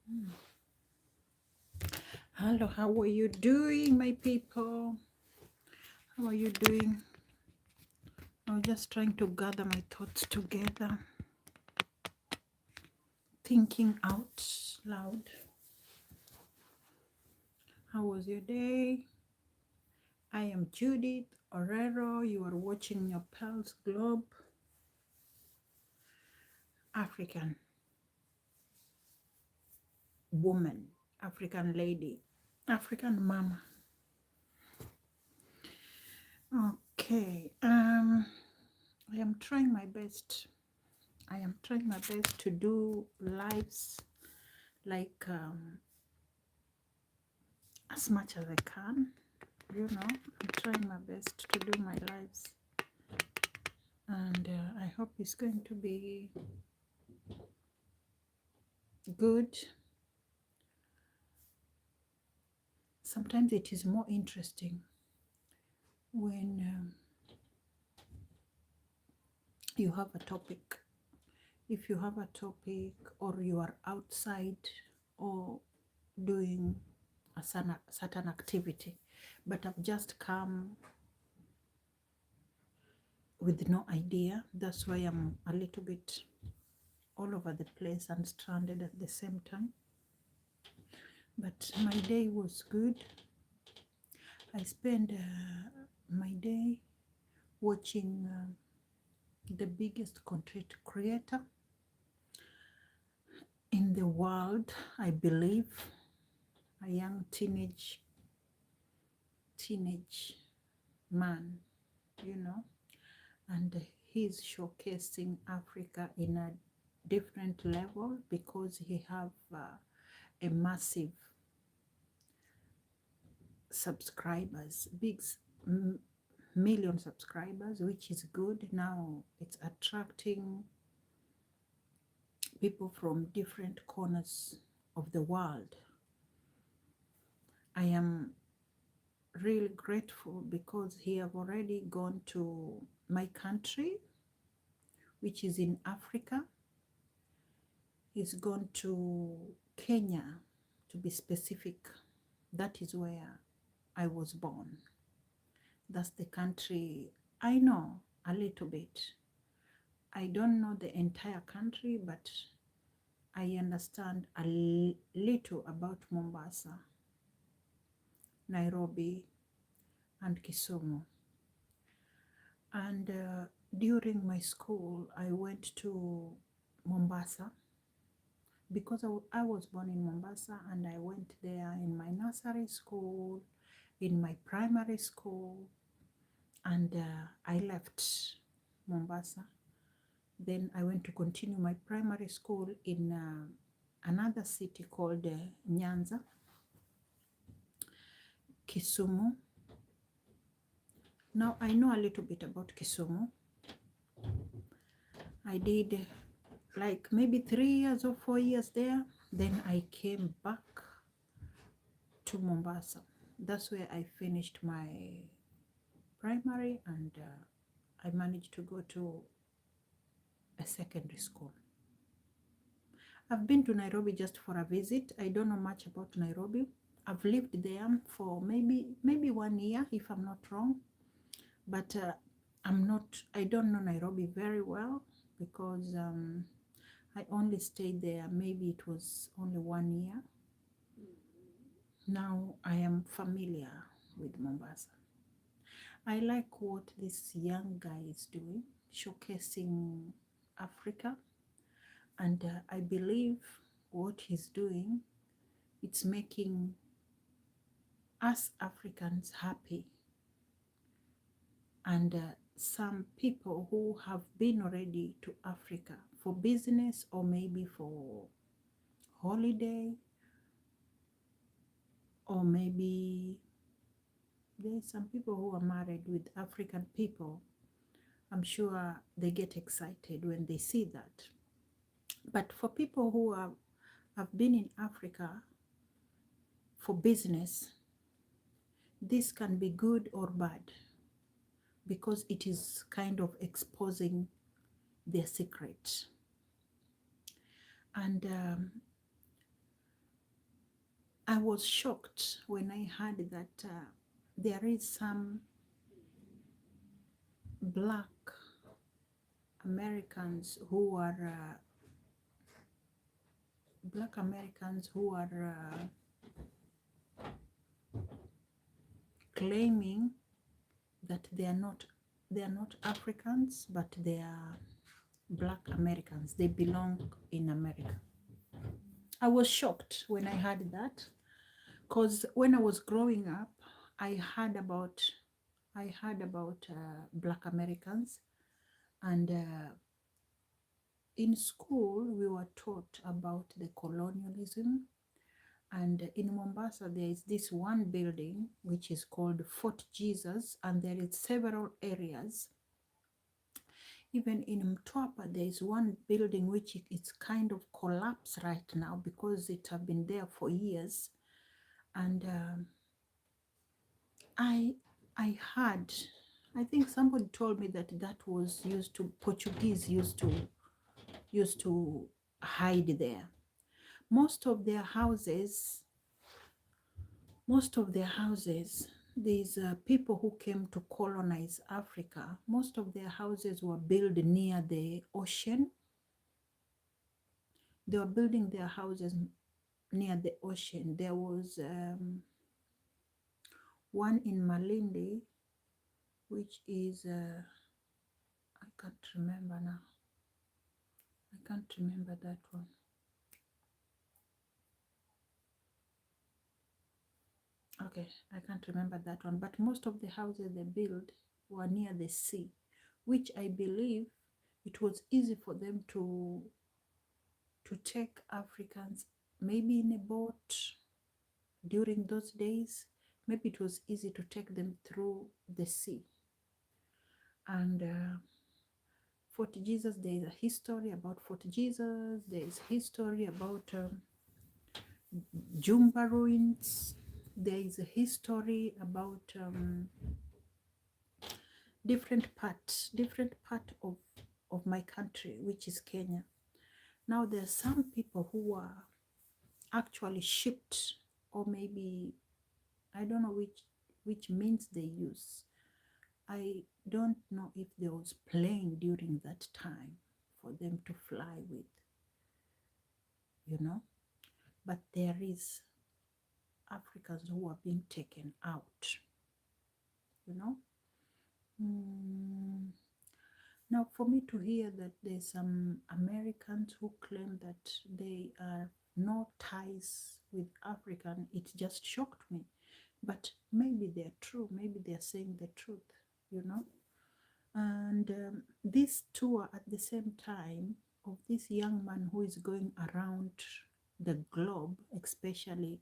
Hmm. Hello, how are you doing, my people? How are you doing? I'm just trying to gather my thoughts together, thinking out loud. How was your day? I am Judith Orero. You are watching your Pulse Globe. African woman, African lady, African mama. Okay. I am trying my best. I am trying my best to do lives like as much as I can. I'm trying my best to do my lives, and I hope it's going to be good. Sometimes it is more interesting when you have a topic. If you have a topic, or you are outside or doing a certain activity, but I've just come with no idea. That's why I'm a little bit all over the place and stranded at the same time. But my day was good. I spent my day watching the biggest content creator in the world, I believe, a young teenage man, and he's showcasing Africa in a different level because he have a massive subscribers, million subscribers, which is good. Now it's attracting people from different corners of the world. I am really grateful because he have already gone to my country, which is in Africa. He's gone to Kenya, to be specific. That is where I was born. That's the country I know a little bit. I don't know the entire country, but I understand a little about Mombasa, Nairobi, and Kisumu. And during my school, I went to Mombasa because I was born in Mombasa, and I went there in my nursery school, in my primary school, and I left Mombasa. Then I went to continue my primary school in another city called Nyanza, Kisumu. Now I know a little bit about Kisumu. I did like maybe 3 years or 4 years there. Then I came back to Mombasa. That's where I finished my primary, and I managed to go to a secondary school. I've been to Nairobi just for a visit. I don't know much about Nairobi. I've lived there for maybe 1 year, if I'm not wrong. But I don't know Nairobi very well because I only stayed there. Maybe it was only 1 year. Now I am familiar with Mombasa. I like what this young guy is doing, showcasing Africa. And I believe what he's doing, it's making us Africans happy. And some people who have been already to Africa for business or maybe for holiday, or maybe there's some people who are married with African people. I'm sure they get excited when they see that. But for people who have been in Africa for business, this can be good or bad because it is kind of exposing their secret. And I was shocked when I heard that there is some black Americans who are claiming that they are not Africans, but they are black Americans. They belong in America. I was shocked when I heard that, because when I was growing up, I heard about black Americans, and in school we were taught about the colonialism. And in Mombasa, there is this one building which is called Fort Jesus, and there is several areas. Even in Mtwapa, there is one building which it's kind of collapsed right now because it have been there for years. And I heard, I think somebody told me that was used to, Portuguese used to hide there. Most of their houses, these people who came to colonize Africa, most of their houses were built near the ocean. They were building their houses near the ocean. There was one in Malindi, which is, I can't remember now. I can't remember that one. Okay, I can't remember that one. But most of the houses they built were near the sea, which I believe it was easy for them to take Africans, maybe in a boat during those days. Maybe it was easy to take them through the sea. And Fort Jesus, there is a history about Fort Jesus. There is history about Jumba ruins. There is a history about different part of my country, which is Kenya. Now there are some people who are actually shipped, or maybe I don't know which means they use. I don't know if there was plane during that time for them to fly with, but there is Africans who are being taken out, Now, for me to hear that there's some Americans who claim that they are no ties with African, it just shocked me. But maybe they're true. Maybe they're saying the truth, And this tour at the same time of this young man who is going around the globe, especially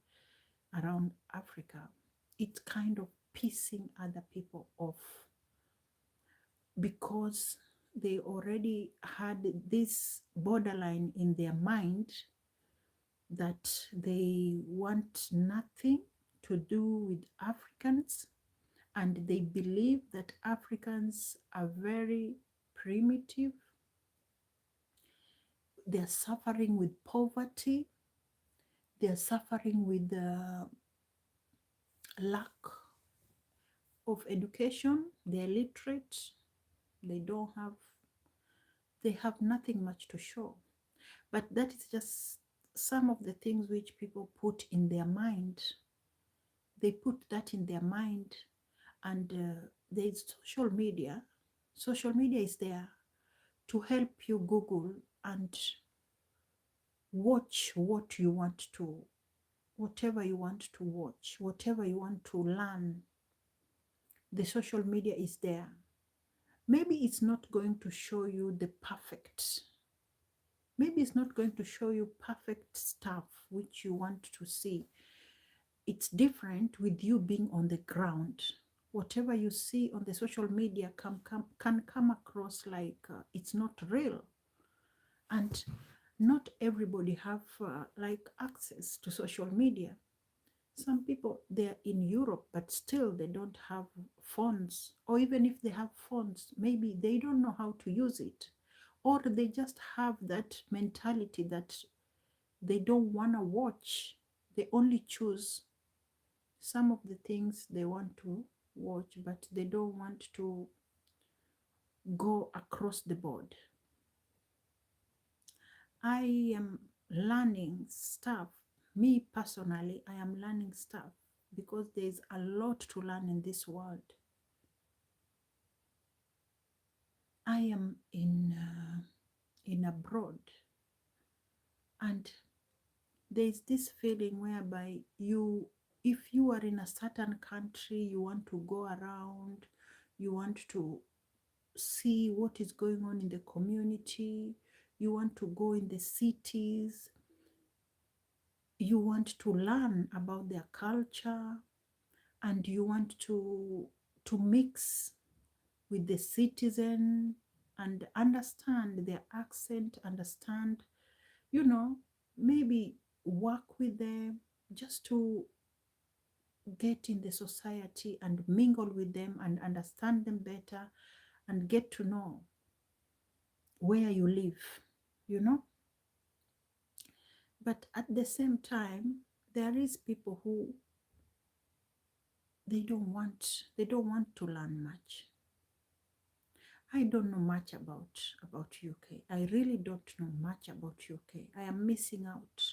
around Africa, it's kind of pissing other people off, because they already had this borderline in their mind that they want nothing to do with Africans, and they believe that Africans are very primitive. They're suffering with poverty. They're suffering with the lack of education. They're illiterate. They have nothing much to show. But that is just some of the things which people put in their mind. They put that in their mind, and there is social media. Social media is there to help you Google and watch what you want to, whatever you want to watch, whatever you want to learn. The social media is there. Maybe it's not going to show you the perfect. Maybe it's not going to show you perfect stuff which you want to see. It's different with you being on the ground. Whatever you see on the social media can come across like it's not real. And not everybody have like access to social media. Some people, they're in Europe, but still they don't have phones. Or even if they have phones, maybe they don't know how to use it. Or they just have that mentality that they don't want to watch They only choose some of the things they want to watch, but they don't want to go across the board. I am learning stuff. Me personally, I am learning stuff because there's a lot to learn in this world. I am in abroad, and there's this feeling whereby if you are in a certain country, you want to go around, you want to see what is going on in the community, you want to go in the cities, you want to learn about their culture, and you want to mix with the citizen and understand their accent, understand, you know, maybe work with them just to get in the society and mingle with them and understand them better and get to know where you live, you know. But at the same time, there is people who they don't want to learn much. I don't know much about UK. I really don't know much about UK. I am missing out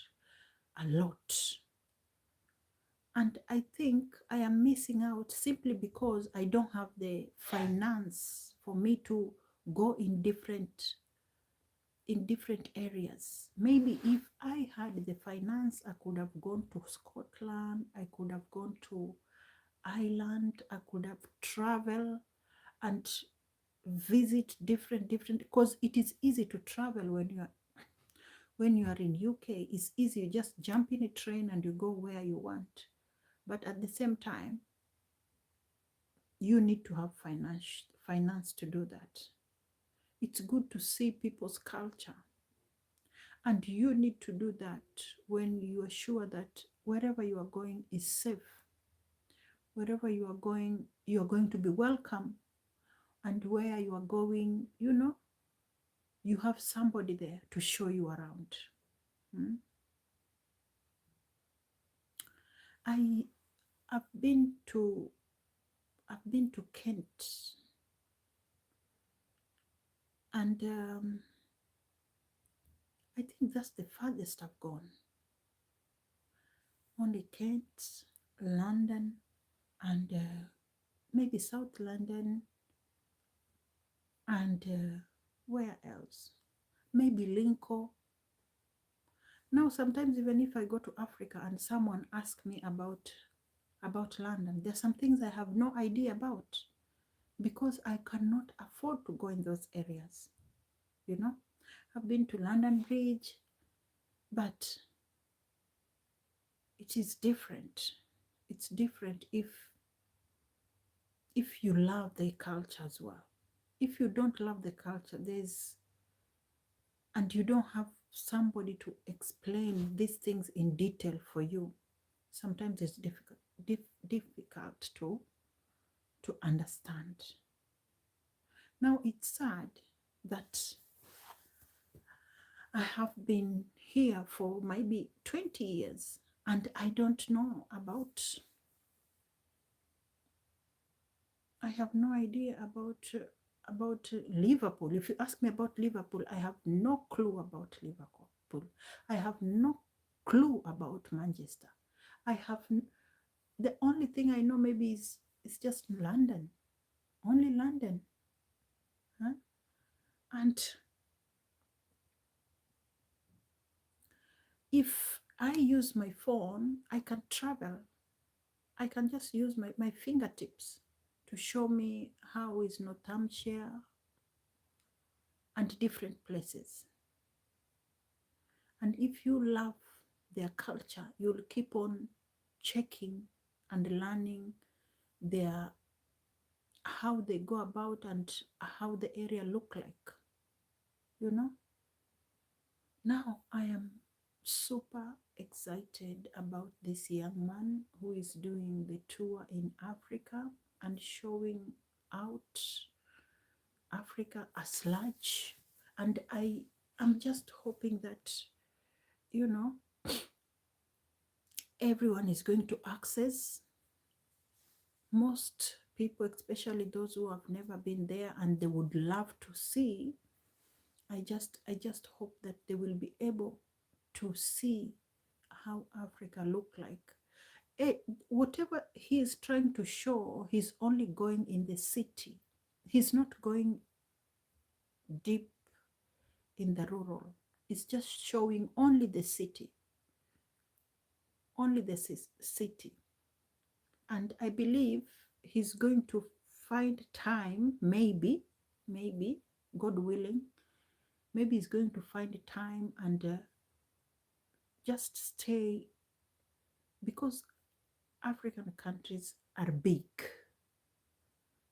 a lot. And I think I am missing out simply because I don't have the finance for me to go in different areas. Maybe if I had the finance, I could have gone to Scotland, I could have gone to Ireland, I could have traveled and visit different because it is easy to travel when you are in UK. It's easy, you just jump in a train and you go where you want. But at the same time, you need to have finance to do that. It's good to see people's culture, and you need to do that when you are sure that wherever you are going is safe. Wherever you are going to be welcome, and where you are going, you have somebody there to show you around. I've been to Kent, and I think that's the farthest I've gone. Only Kent, London, and maybe South London, and where else? Maybe Lincoln. Now, sometimes even if I go to Africa and someone asks me about London, there's some things I have no idea about because I cannot afford to go in those areas. I've been to London Bridge, but it is different. It's different if you love the culture as well. If you don't love the culture, and you don't have somebody to explain these things in detail for you, sometimes it's difficult to understand. Now, it's sad that I have been here for maybe 20 years and I don't know I have no idea about Liverpool. If you ask me about Liverpool, I have no clue about Liverpool. I have no clue about Manchester. The only thing I know maybe is just London, only London. Huh? And if I use my phone, I can travel. I can just use my fingertips to show me how is Northamptonshire and different places. And if you love their culture, you'll keep on checking and learning how they go about and how the area look like. Now I am super excited about this young man who is doing the tour in Africa and showing out Africa as large. And I'm just hoping that everyone is going to access. Most people, especially those who have never been there and they would love to see, I just hope that they will be able to see how Africa look like. Whatever he is trying to show, he's only going in the city. He's not going deep in the rural. It's just showing only the city, only the city. And I believe he's going to find time, maybe, God willing, maybe he's going to find time and just stay, because African countries are big.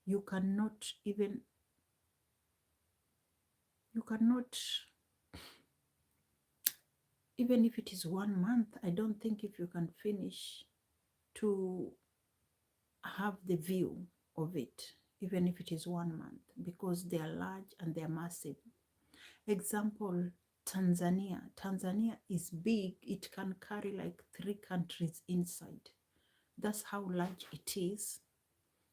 You cannot even, you cannot, even if it is 1 month, I don't think if you can finish to have the view of it, even if it is 1 month, because they are large and they are massive. Example, Tanzania. Tanzania is big. It can carry like 3 countries inside. That's how large it is.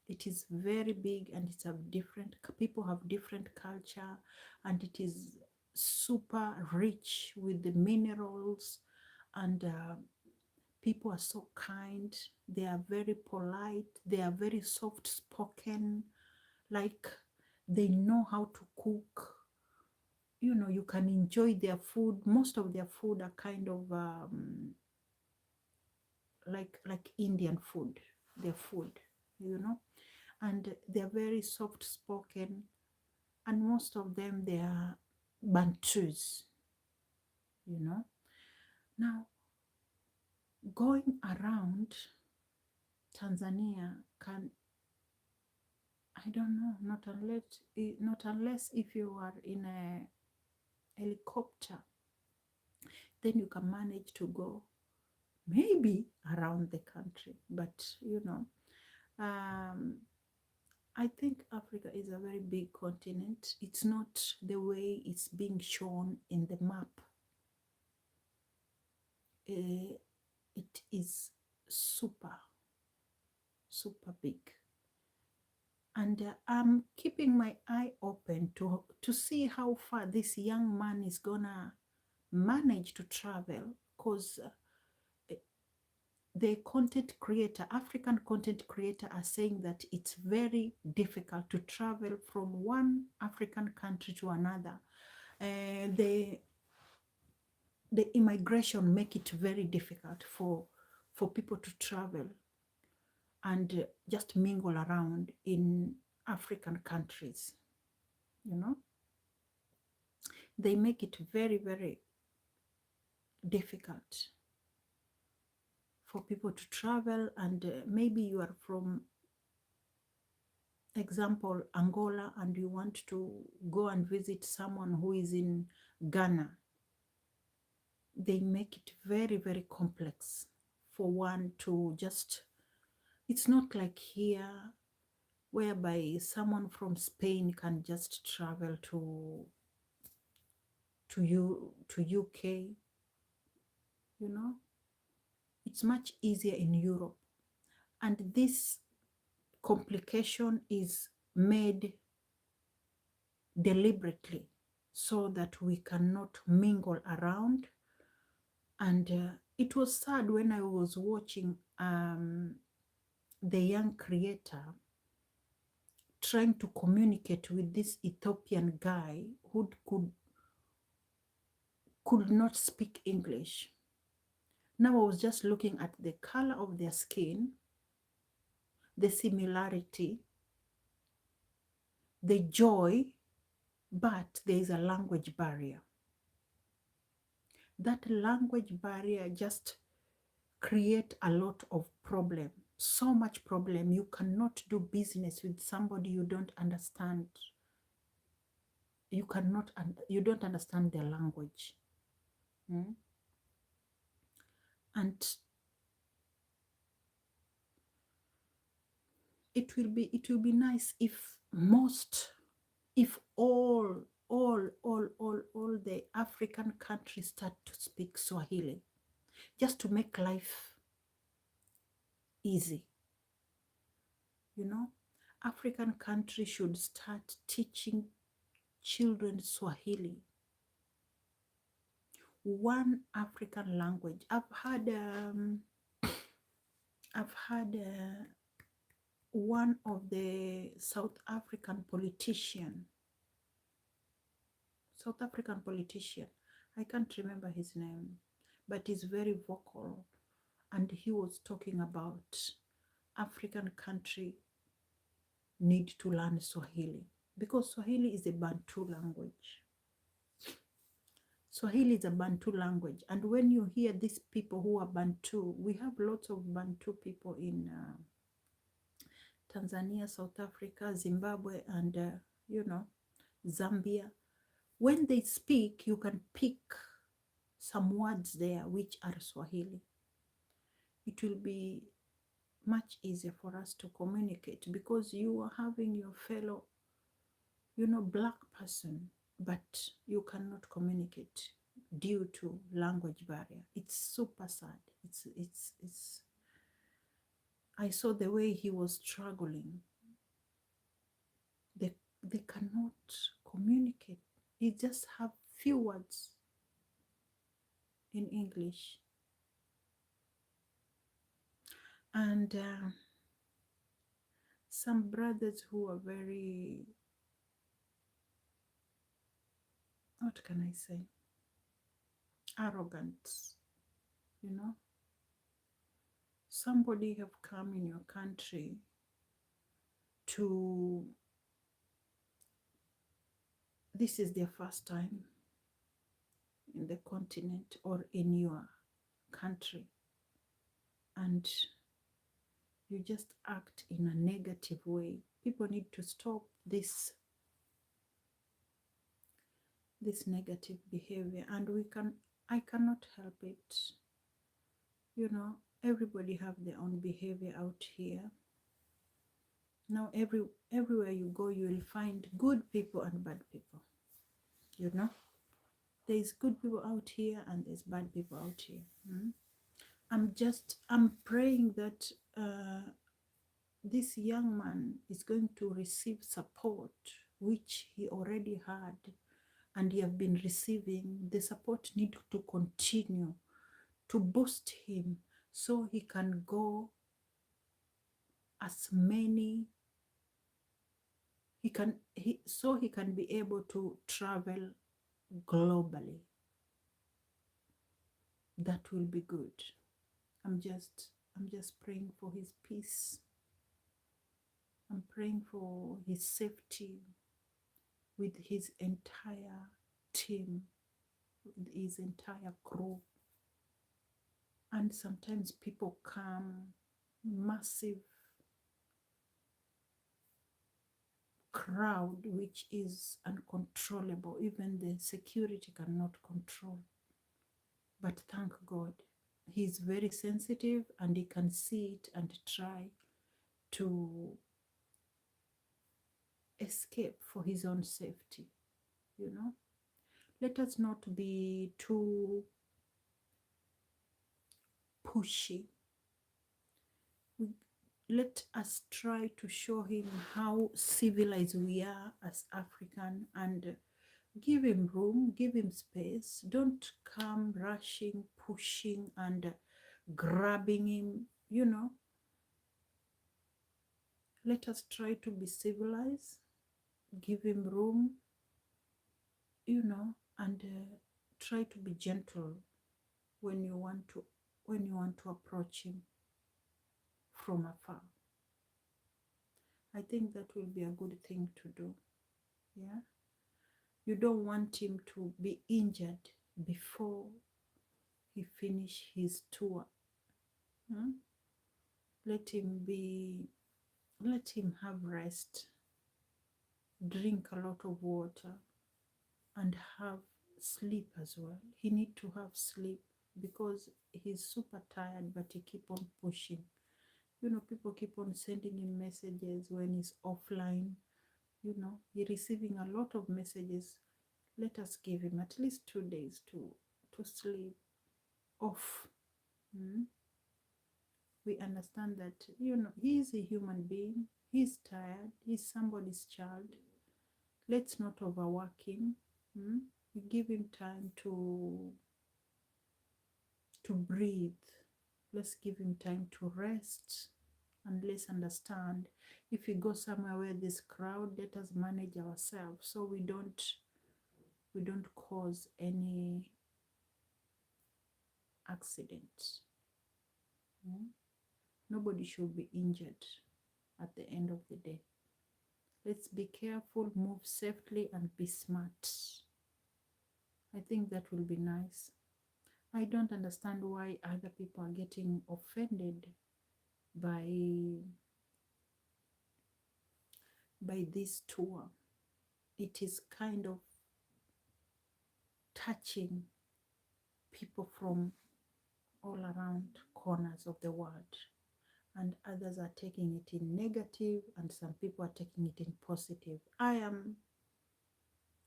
It is very big, and it's a different, people have different culture, and it is super rich with the minerals, and people are so kind. They are very polite. They are very soft spoken. Like, they know how to cook. You know, you can enjoy their food. Most of their food are kind of like Indian food, their food, you know, and they're very soft spoken, and most of them, they are Bantus, you know. Now, going around Tanzania can, I don't know, not unless if you are in a helicopter, then you can manage to go maybe around the country. But you know, I think Africa is a very big continent. It's not the way it's being shown in the map. It is super, super big. And I'm keeping my eye open to see how far this young man is gonna manage to travel, because the content creator, African content creator, are saying that it's very difficult to travel from one African country to another. The immigration make it very difficult for people to travel and just mingle around in African countries. You know, they make it very, very difficult for people to travel. And maybe you are from, example, Angola, and you want to go and visit someone who is in Ghana. They make it very, very complex for one to just, it's not like here whereby someone from Spain can just travel to UK. You know, it's much easier in Europe, and this complication is made deliberately so that we cannot mingle around. And it was sad when I was watching the young creator trying to communicate with this Ethiopian guy who could not speak English. Now I was just looking at the color of their skin, the similarity, the joy, but there is a language barrier. That language barrier just create a lot of problem, so much problem. You cannot do business with somebody you don't understand. You don't understand their language. And it will be nice if all the African countries start to speak Swahili, just to make life easy. You know, African countries should start teaching children Swahili, one African language. I've had one of the South African politician. I can't remember his name, but he's very vocal, and he was talking about African country need to learn Swahili because Swahili is a Bantu language. Swahili is a Bantu language, and when you hear these people who are Bantu, we have lots of Bantu people in Tanzania, South Africa, Zimbabwe, and Zambia. When they speak, you can pick some words there which are Swahili. It will be much easier for us to communicate because you are having your fellow, black person, but you cannot communicate due to language barrier. It's super sad. It's I saw the way he was struggling. They cannot communicate. They just have few words in English. And some brothers who are very, what can I say, arrogant, somebody have come in your country to, this is their first time in the continent or in your country, and you just act in a negative way. People need to stop this negative behavior, and I cannot help it. Everybody have their own behavior out here. Now everywhere you go, you will find good people and bad people. There's good people out here and there's bad people out here. I'm praying that this young man is going to receive support, which he already had, and he have been receiving. The support need to continue to boost him so he can go as many, so he can be able to travel globally. That will be good. I'm just praying for his peace. I'm praying for his safety with his entire team, with his entire crew. And sometimes people come, massive crowd, which is uncontrollable. Even the security cannot control. But thank God, he's very sensitive and he can see it and try to escape for his own safety. Let us not be too pushy. Let us try to show him how civilized we are as African, and give him room, give him space. Don't come rushing, pushing, and grabbing him. Let us try to be civilized, give him room, and try to be gentle when you want to approach him from afar. I think that will be a good thing to do. Yeah, you don't want him to be injured before he finish his tour. Let him have rest, drink a lot of water, and have sleep as well. He need to have sleep because he's super tired, but he keep on pushing. People keep on sending him messages when he's offline. He's receiving a lot of messages. Let us give him at least 2 days to sleep off. we understand that, you know, he's a human being, he's tired, he's somebody's child. Let's not overwork him. We give him time to breathe. Let's give him time to rest, and let's understand, if we go somewhere where there's crowd, let us manage ourselves so we don't cause any accidents. Nobody should be injured at the end of the day. Let's be careful, move safely, and be smart. I think that will be nice. I don't understand why other people are getting offended by this tour. It is kind of touching people from all around corners of the world, and others are taking it in negative, and some people are taking it in positive. I am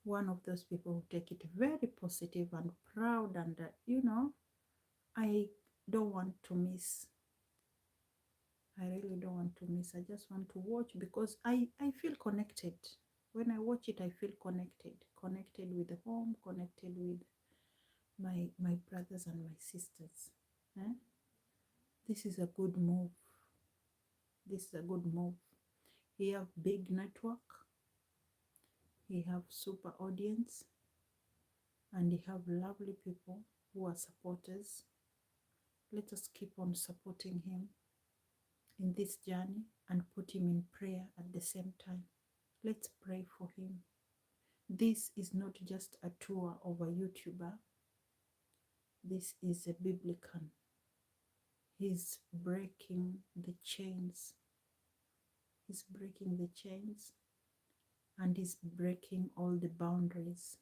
one of those people who take it very positive and proud, and you know, I don't want to miss. I really don't want to miss. I just want to watch because I feel connected. When I watch it, I feel connected with the home, connected with my brothers and my sisters. This is a good move. This is a good move. He have big network, he have super audience, and he have lovely people who are supporters. Let us keep on supporting him in this journey and put him in prayer at the same time. Let's pray for him. This is not just a tour of a YouTuber. This is a biblical. He's breaking the chains. He's breaking the chains, and he's breaking all the boundaries.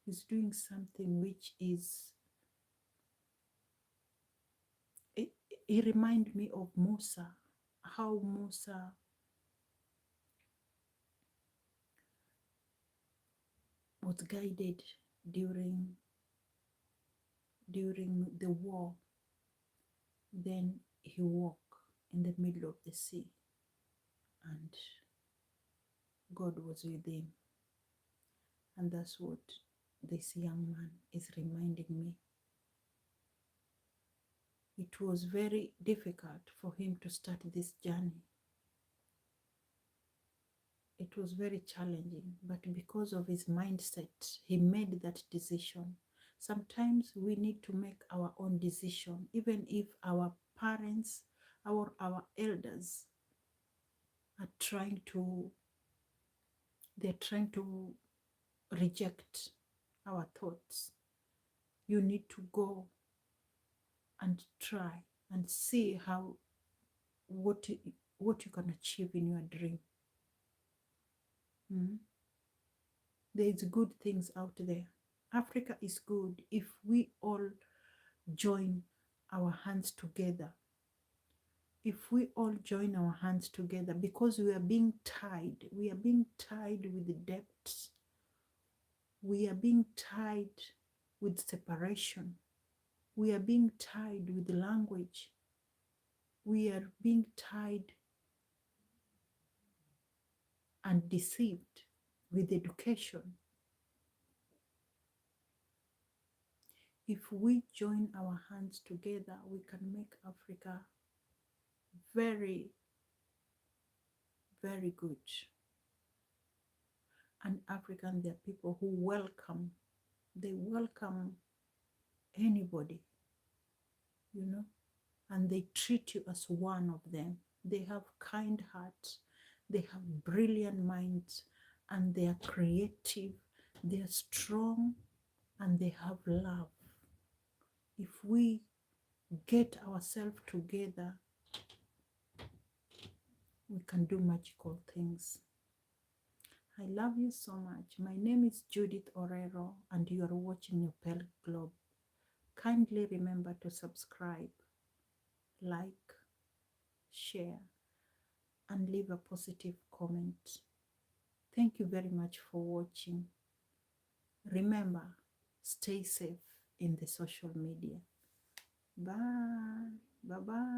He's doing something which is, it reminds me of Musa, how Musa was guided during the war. Then he walked in the middle of the sea, and God was with him. And that's what this young man is reminding me. It was very difficult for him to start this journey. It was very challenging, but because of his mindset, he made that decision. Sometimes we need to make our own decision, even if our parents, our elders are trying to reject our thoughts. You need to go and try and see what you can achieve in your dream. There is good things out there. Africa is good if we all join our hands together. If we all join our hands together, because we are being tied with the debts. We are being tied with separation. We are being tied with language. We are being tied and deceived with education. If we join our hands together, we can make Africa very, very good. And Africans, they are people who welcome anybody, you know, and they treat you as one of them. They have kind hearts, they have brilliant minds, and they are creative, they are strong, and they have love. If we get ourselves together, we can do magical things. I love you so much. My name is Judith Orero, and you are watching your Pale Globe. Kindly remember to subscribe, like, share, and leave a positive comment. Thank you very much for watching. Remember, stay safe in the social media. Bye. Bye-bye.